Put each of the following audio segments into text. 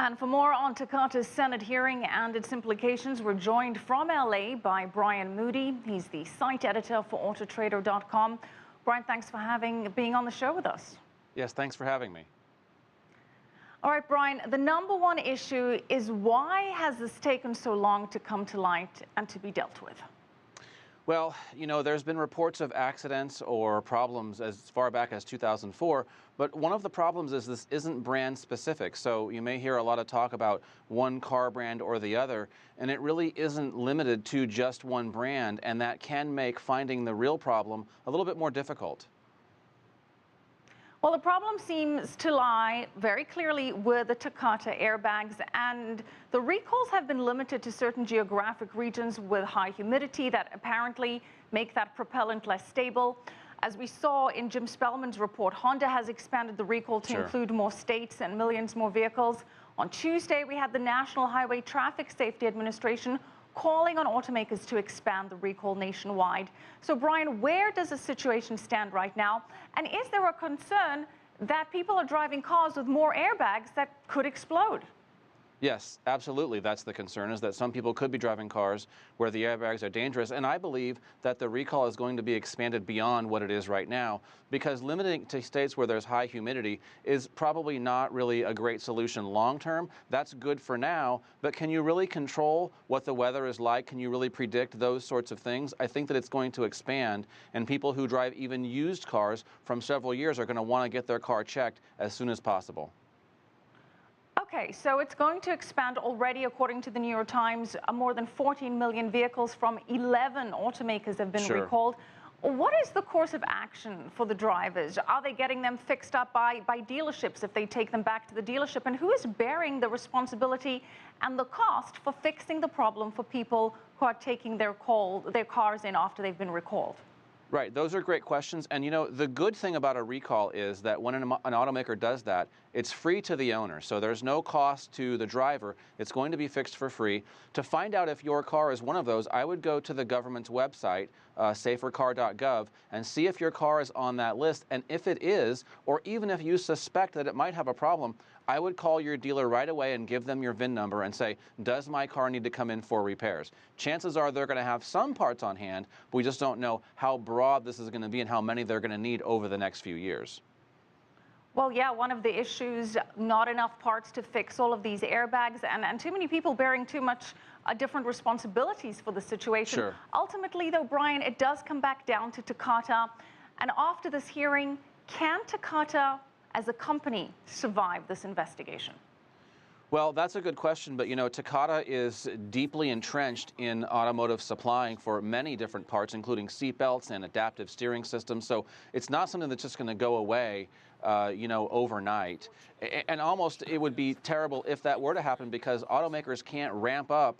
And for more on Takata's Senate hearing and its implications, we're joined from LA by Brian Moody. He's the site editor for AutoTrader.com. Brian, thanks for being on the show with us. Yes, thanks for having me. All right, Brian, the number one issue is why has this taken so long to come to light and to be dealt with? Well, there's been reports of accidents or problems as far back as 2004, but one of the problems is this isn't brand specific. So you may hear a lot of talk about one car brand or the other, and it really isn't limited to just one brand, and that can make finding the real problem a little bit more difficult. Well, the problem seems to lie very clearly with the Takata airbags, and the recalls have been limited to certain geographic regions with high humidity that apparently make that propellant less stable. As we saw in Jim Spellman's report, Honda has expanded the recall to include more states and millions more vehicles. On Tuesday, we had the National Highway Traffic Safety Administration calling on automakers to expand the recall nationwide. So, Brian, where does the situation stand right now? And is there a concern that people are driving cars with more airbags that could explode? Yes, absolutely. That's the concern, is that some people could be driving cars where the airbags are dangerous. And I believe that the recall is going to be expanded beyond what it is right now, because limiting to states where there's high humidity is probably not really a great solution long term. That's good for now, but can you really control what the weather is like? Can you really predict those sorts of things? I think that it's going to expand, and people who drive even used cars from several years are going to want to get their car checked as soon as possible. Okay, so it's going to expand already, according to the New York Times. More than 14 million vehicles from 11 automakers have been recalled. What is the course of action for the drivers? Are they getting them fixed up by dealerships if they take them back to the dealership? And who is bearing the responsibility and the cost for fixing the problem for people who are taking their cars in after they've been recalled? Right, those are great questions. And the good thing about a recall is that when an automaker does that, it's free to the owner. So there's no cost to the driver. It's going to be fixed for free. To find out if your car is one of those, I would go to the government's website, safercar.gov, and see if your car is on that list. And if it is, or even if you suspect that it might have a problem, I would call your dealer right away and give them your VIN number and say, does my car need to come in for repairs? Chances are they're going to have some parts on hand, but we just don't know how broad this is going to be and how many they're going to need over the next few years. Well, yeah, one of the issues, not enough parts to fix all of these airbags, and too many people bearing too much different responsibilities for the situation. Sure. Ultimately, though, Brian, it does come back down to Takata. And after this hearing, can Takata, as a company, survive this investigation? Well, that's a good question, but Takata is deeply entrenched in automotive supplying for many different parts, including seatbelts and adaptive steering systems. So it's not something that's just going to go away, overnight. And almost it would be terrible if that were to happen, because automakers can't ramp up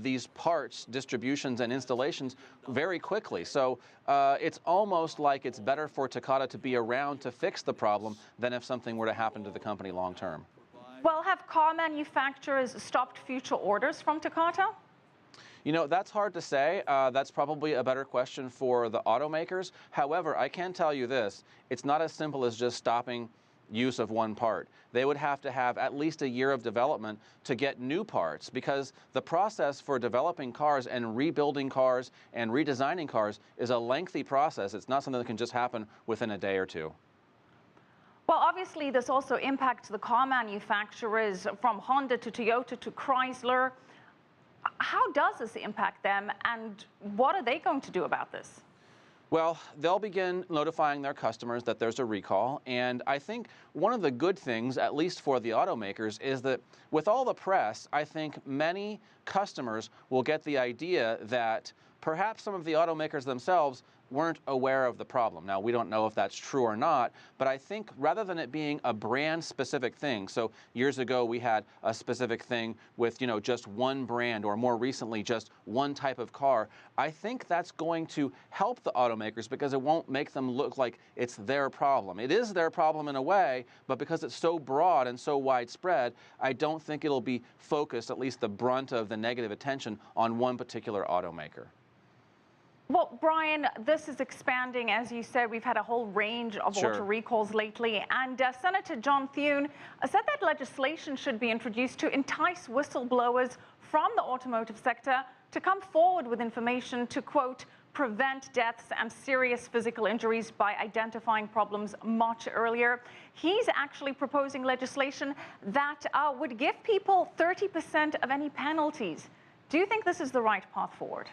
these parts, distributions, and installations very quickly. So it's almost like it's better for Takata to be around to fix the problem than if something were to happen to the company long term. Well, have car manufacturers stopped future orders from Takata? That's hard to say. That's probably a better question for the automakers. However, I can tell you this. It's not as simple as just stopping use of one part. They would have to have at least a year of development to get new parts, because the process for developing cars and rebuilding cars and redesigning cars is a lengthy process. It's not something that can just happen within a day or two. Well, obviously, this also impacts the car manufacturers from Honda to Toyota to Chrysler. How does this impact them, and what are they going to do about this? Well, they'll begin notifying their customers that there's a recall. And I think one of the good things, at least for the automakers, is that with all the press, I think many customers will get the idea that perhaps some of the automakers themselves weren't aware of the problem. Now, we don't know if that's true or not, but I think rather than it being a brand-specific thing, so years ago we had a specific thing with, just one brand, or more recently just one type of car, I think that's going to help the automakers, because it won't make them look like it's their problem. It is their problem in a way, but because it's so broad and so widespread, I don't think it'll be focused, at least the brunt of the negative attention, on one particular automaker. Well, Brian, this is expanding. As you said, we've had a whole range of Sure. auto recalls lately. And Senator John Thune said that legislation should be introduced to entice whistleblowers from the automotive sector to come forward with information to, quote, prevent deaths and serious physical injuries by identifying problems much earlier. He's actually proposing legislation that would give people 30% of any penalties. Do you think this is the right path forward?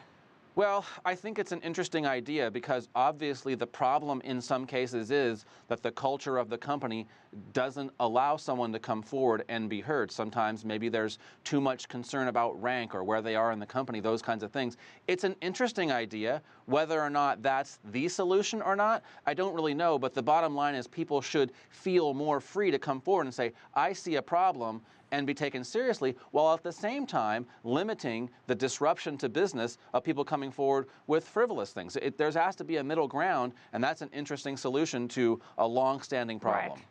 Well, I think it's an interesting idea because obviously the problem in some cases is that the culture of the company doesn't allow someone to come forward and be heard. Sometimes maybe there's too much concern about rank or where they are in the company, those kinds of things. It's an interesting idea. Whether or not that's the solution or not, I don't really know, but the bottom line is people should feel more free to come forward and say, I see a problem, and be taken seriously, while at the same time limiting the disruption to business of people coming forward with frivolous things. There has to be a middle ground, and that's an interesting solution to a long-standing problem. Right.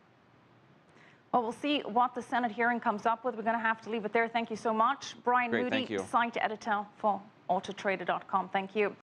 Well, we'll see what the Senate hearing comes up with. We're going to have to leave it there. Thank you so much. Brian Great, Moody, thank you. site editor for autotrader.com. Thank you.